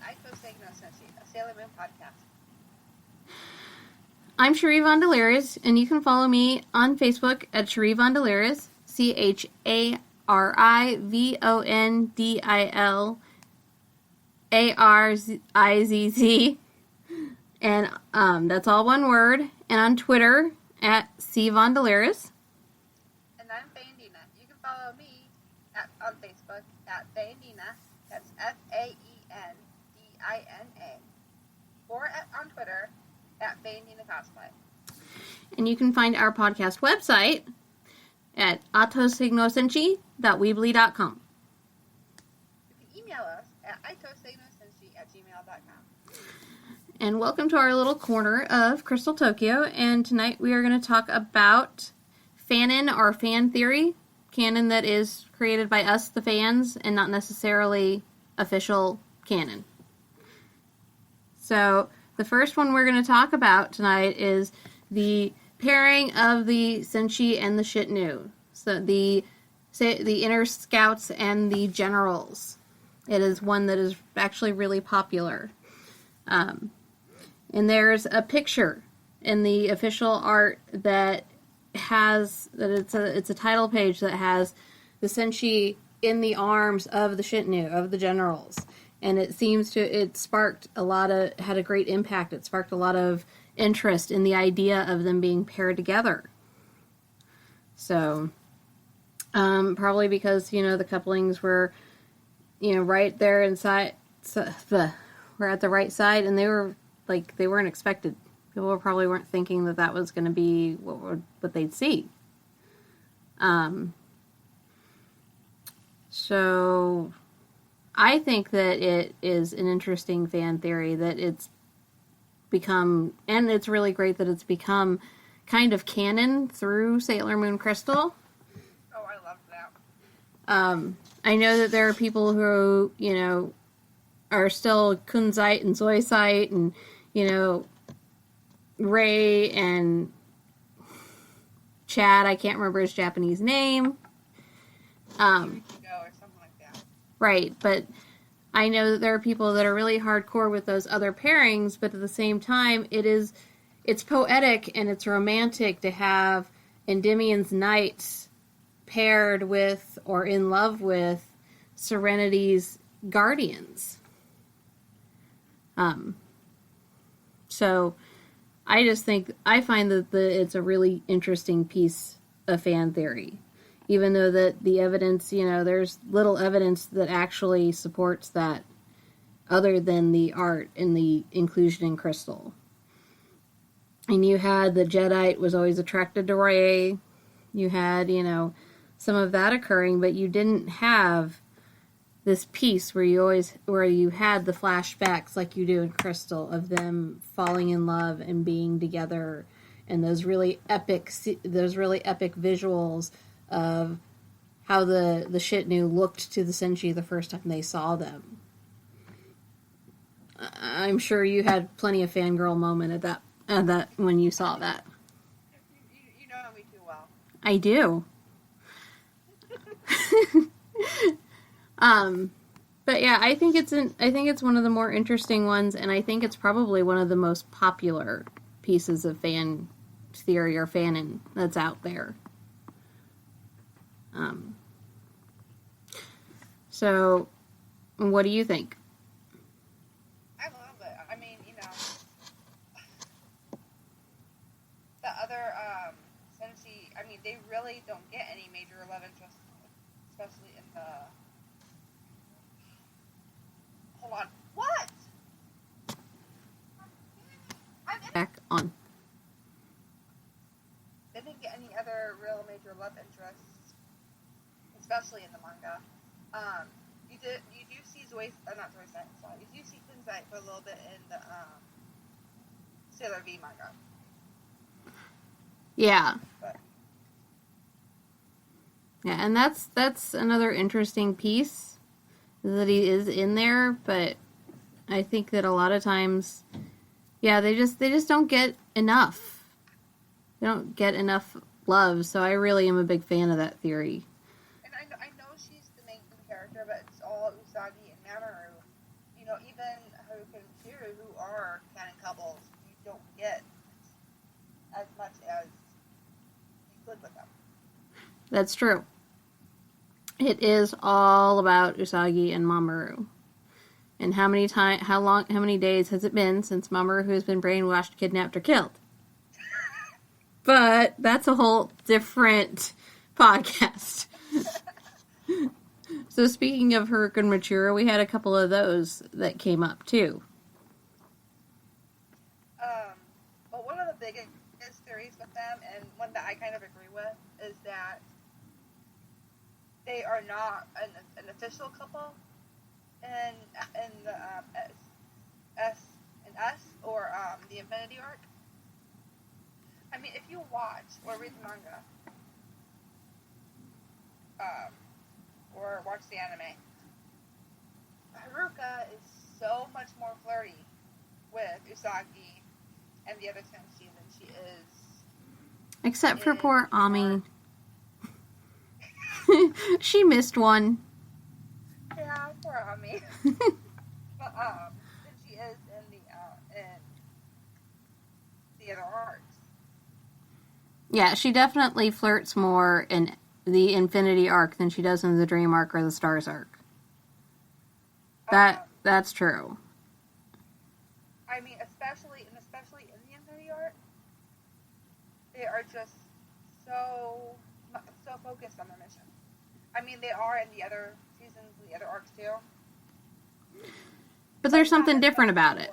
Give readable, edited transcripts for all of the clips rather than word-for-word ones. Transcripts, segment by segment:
AiToSeigiNoSenshi, a Sailor Moon podcast. I'm Cherie Von Delirious, and you can follow me on Facebook at Cherie Von Delirious, CharivonDilariz, and that's all one word, and on Twitter at CVonDelirious. And I'm Fandina. You can follow me on Facebook at Fandina, that's FAENDINA, or on Twitter at Fandina Cosplay. And you can find our podcast website at AiToSeigiNoSenshi.weebly.com. You can email us at AiToSeigiNoSenshi@gmail.com. And welcome to our little corner of Crystal Tokyo. And tonight we are going to talk about Fanon, or fan theory, canon that is created by us, the fans, and not necessarily official canon. So the first one we're going to talk about tonight is the pairing of the Senshi and the Shitnu. So the inner scouts and the generals. It is one that is actually really popular. And there's a picture in the official art that has, that it's a title page that has the Senshi in the arms of the Shitnu, of the generals. And it seems to, it sparked a lot of, had a great impact. It sparked a lot of interest in the idea of them being paired together. So, probably because, the couplings were, right there inside, were at the right side, and they were, they weren't expected. People probably weren't thinking that that was going to be what they'd see. So I think that it is an interesting fan theory that it's become, and it's really great that it's become kind of canon through Sailor Moon Crystal. Oh, I love that. I know that there are people who, are still Kunzite and Zoisite and, Ray and Chad, I can't remember his Japanese name. Or something like that. Right, but I know that there are people that are really hardcore with those other pairings, but at the same time, it's poetic and it's romantic to have Endymion's knights paired with or in love with Serenity's guardians. So I find that it's a really interesting piece of fan theory. Even though that the evidence, there's little evidence that actually supports that other than the art and the inclusion in Crystal. And you had the Jedi was always attracted to Ray. You had, some of that occurring, but you didn't have this piece where you had the flashbacks like you do in Crystal of them falling in love and being together, and those really epic visuals of how the Shitnu looked to the Senshi the first time they saw them. I'm sure you had plenty of fangirl moment at that when you saw that. You know me too well. I do. But yeah, I think it's one of the more interesting ones, and I think it's probably one of the most popular pieces of fan theory or fanon that's out there. So what do you think? I love it. I mean, the other Senshi, they really don't get any major love interest, especially in the... Hold on. What? Back on. They didn't get any other real major love interests, especially in the manga. You do see not Zoisite, sorry. You do see Kunzite for a little bit in the Sailor V manga. Yeah. But. Yeah, and that's another interesting piece, that he is in there, but I think that a lot of times, yeah, they just don't get enough. They don't get enough love, so I really am a big fan of that theory. And I know she's the main character, but it's all Usagi and Mamoru, even Haruka and Shiru, who are canon couples, you don't get as much as you could with them. That's true. It is all about Usagi and Mamoru. And how many days has it been since Mamoru has been brainwashed, kidnapped, or killed? But that's a whole different podcast. So speaking of Haruka and Michiru, we had a couple of those that came up too. But one of the biggest theories with them, and one that I kind of agree with, is that they are not an official couple in the S or the Infinity Arc. I mean, if you watch or read the manga, or watch the anime, Haruka is so much more flirty with Usagi and the other Senshi than she is. Except for poor Ami. She missed one. Yeah, poor Ami. But than she is in the other arcs. Yeah, she definitely flirts more in the Infinity Arc than she does in the Dream Arc or the Stars Arc. That's true. I mean, especially in the Infinity Arc, they are just so focused on their mission. I mean, they are in the other seasons, the other arcs too. But there's something different about it.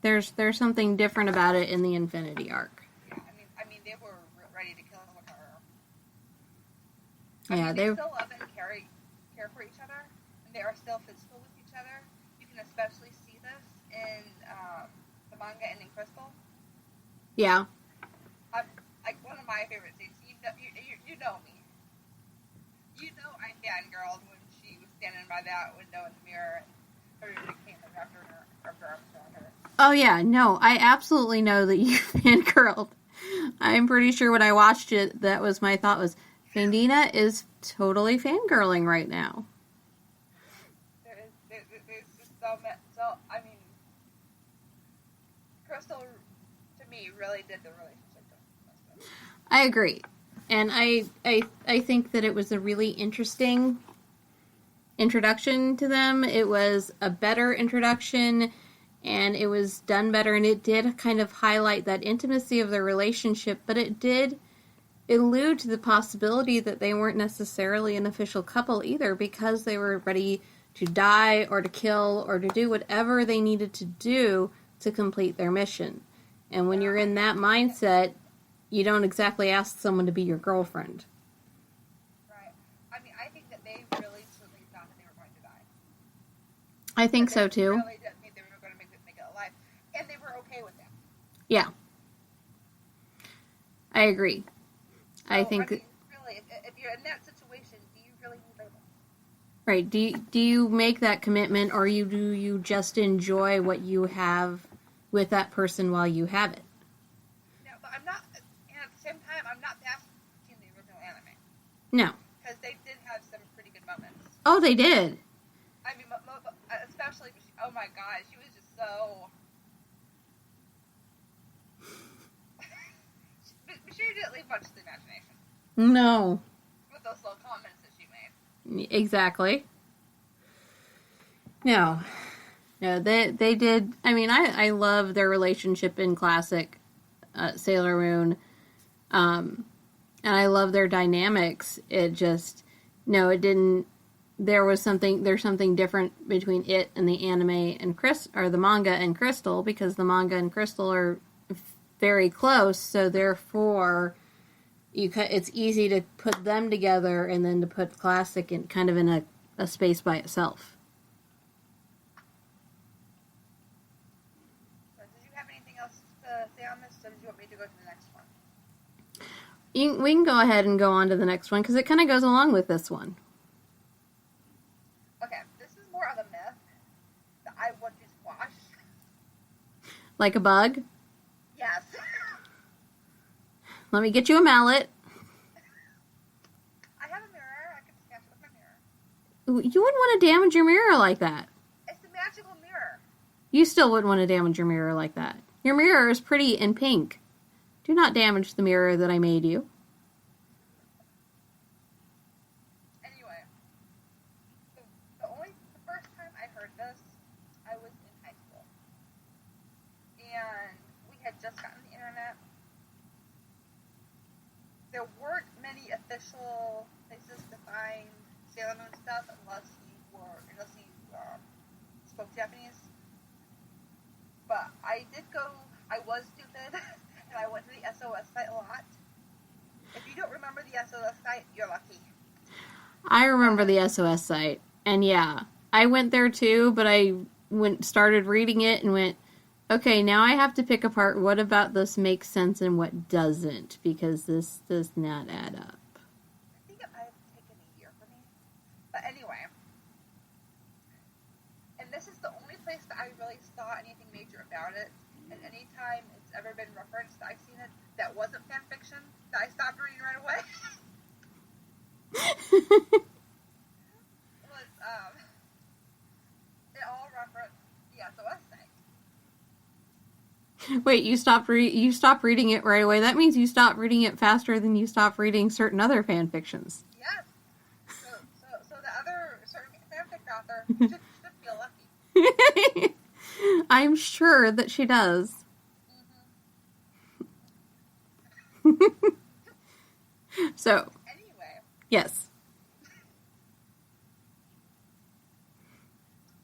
There's something different about it in the Infinity Arc. Yeah, I mean, they were ready to kill her. Yeah, they still love and care for each other, and they are still physical with each other. You can especially see this in the manga and in Crystal. Yeah. Like one of my favorite scenes. You know me. You know I fangirled when she was standing by that window in the mirror and everybody came and wrapped her arms around her. Oh yeah, no, I absolutely know that you fangirled. I'm pretty sure when I watched it, that was my thought was, Fandina is totally fangirling right now. There's just so, I mean, Crystal, to me, really did the relationship. I agree. And I think that it was a really interesting introduction to them. It was a better introduction, and it was done better, and it did kind of highlight that intimacy of their relationship, but it did allude to the possibility that they weren't necessarily an official couple either, because they were ready to die or to kill or to do whatever they needed to do to complete their mission. And when you're in that mindset, you don't exactly ask someone to be your girlfriend. Right. I mean, I think that they really truly thought that they were going to die. I think so, too. They really did think they were going to make it alive. And they were okay with that. Yeah. I agree. So, I think... really, if you're in that situation, do you really need labels? Right. Do you make that commitment, or do you just enjoy what you have with that person while you have it? No, but I'm not... at the same time, I'm not bashing the original anime. No. Because they did have some pretty good moments. Oh, they did. I mean, especially, oh my god, she was just so... she didn't leave much to the imagination. No. With those little comments that she made. Exactly. No. No, they did... I mean, I love their relationship in classic Sailor Moon. And I love their dynamics. It just... No, it didn't... There's something different between it and the anime and the manga and Crystal, because the manga and Crystal are very close, so therefore it's easy to put them together and then to put classic in kind of in a space by itself. So did you have anything else to say on this, or did you want me to go to the next one? We can go ahead and go on to the next one, because it kind of goes along with this one. Okay, this is more of a myth that I want to squash. Like a bug? Yes. Let me get you a mallet. I have a mirror. I can sketch with my mirror. You wouldn't want to damage your mirror like that. It's a magical mirror. You still wouldn't want to damage your mirror like that. Your mirror is pretty and pink. Do not damage the mirror that I made you. Anyway, the first time I heard this, I was in high school. And we had just gotten the internet. There weren't many official places to find Sailor Moon stuff unless you spoke Japanese. But I was stupid, and I went to the SOS site a lot. If you don't remember the SOS site, you're lucky. I remember the SOS site, and yeah, I went there too, but I started reading it and went, okay, now I have to pick apart what about this makes sense and what doesn't, because this does not add up. I think it might have taken a year for me. But anyway, and this is the only place that I really saw anything major about it, and anytime it's ever been referenced, I've seen it, that wasn't fan fiction, that I stopped reading right away. It all referenced the SOS site. Wait, you stopped reading it right away. That means you stopped reading it faster than you stopped reading certain other fan fictions. Yes. So the other certain fanfic author should feel lucky. I'm sure that she does. Mm-hmm. So. Anyway. Yes.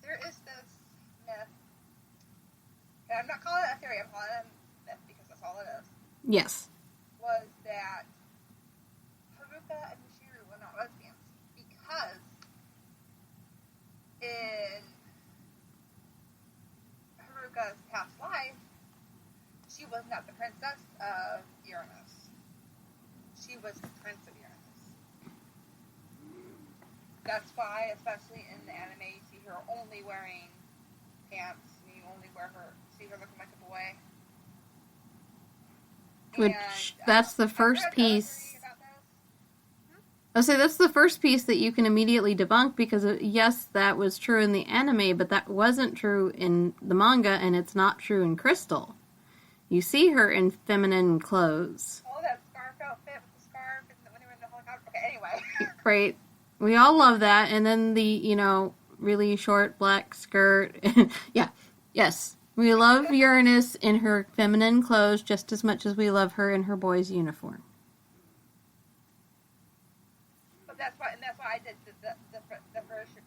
There is this myth, and I'm not calling it a theory, I'm calling it a myth because that's all it is, Yes. was that Haruka and Michiru were not lesbians because in Haruka's past life, she was not the princess of Uranus. She was the prince of Uranus. That's why, especially in the anime, you see her only wearing pants, and you only see her looking like a boy. Which, that's the first piece. I'll say that's the first piece that you can immediately debunk, because yes, that was true in the anime, but that wasn't true in the manga, and it's not true in Crystal. You see her in feminine clothes. Oh, that scarf outfit with the scarf and when they were in the helicopter. Okay, anyway. Right. We all love that. And then the, really short black skirt. Yeah. Yes. We love Uranus in her feminine clothes just as much as we love her in her boy's uniform. But that's why I did the version.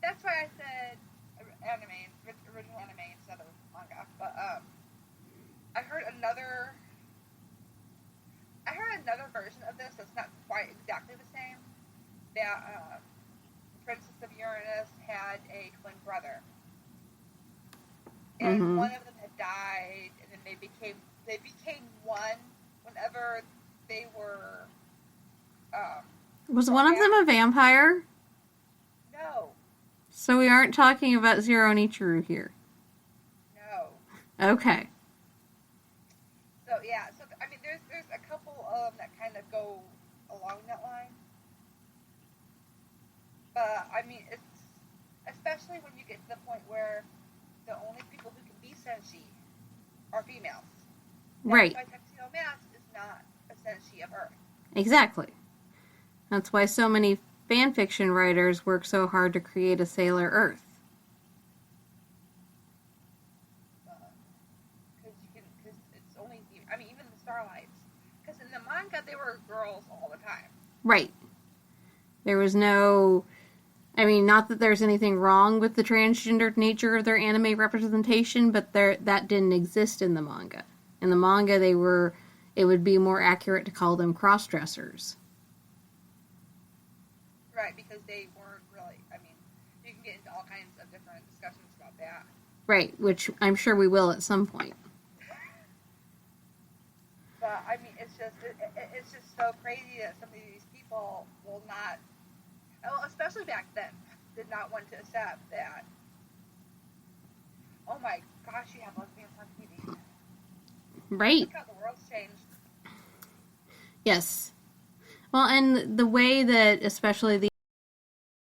That's why I said original anime instead of manga. But I heard another version of this that's not quite exactly the same. That the Princess of Uranus had a twin brother, and one of them had died, and then they became one whenever they were. Was one of them a vampire? No. So we aren't talking about Zero Nichiru here. No. Okay. So yeah, I mean, there's a couple of them that kind of go along that line. But I mean, it's especially when you get to the point where the only people who can be senshi are females. Right. That's why Tuxedo Mask is not a senshi of Earth. Exactly. That's why so many fanfiction writers work so hard to create a Sailor Earth. Because it's only, I mean, even the Starlights. Because in the manga, they were girls all the time. Right. There was no, not that there's anything wrong with the transgendered nature of their anime representation, but that didn't exist in the manga. In the manga, it would be more accurate to call them cross-dressers. Right, because they weren't really, you can get into all kinds of different discussions about that. Right, which I'm sure we will at some point. But, it's just so crazy that some of these people will not, well, especially back then, did not want to accept that, oh my gosh, you have lesbians on TV. Right. Look how the world's changed. Yes. Well, and the way that especially the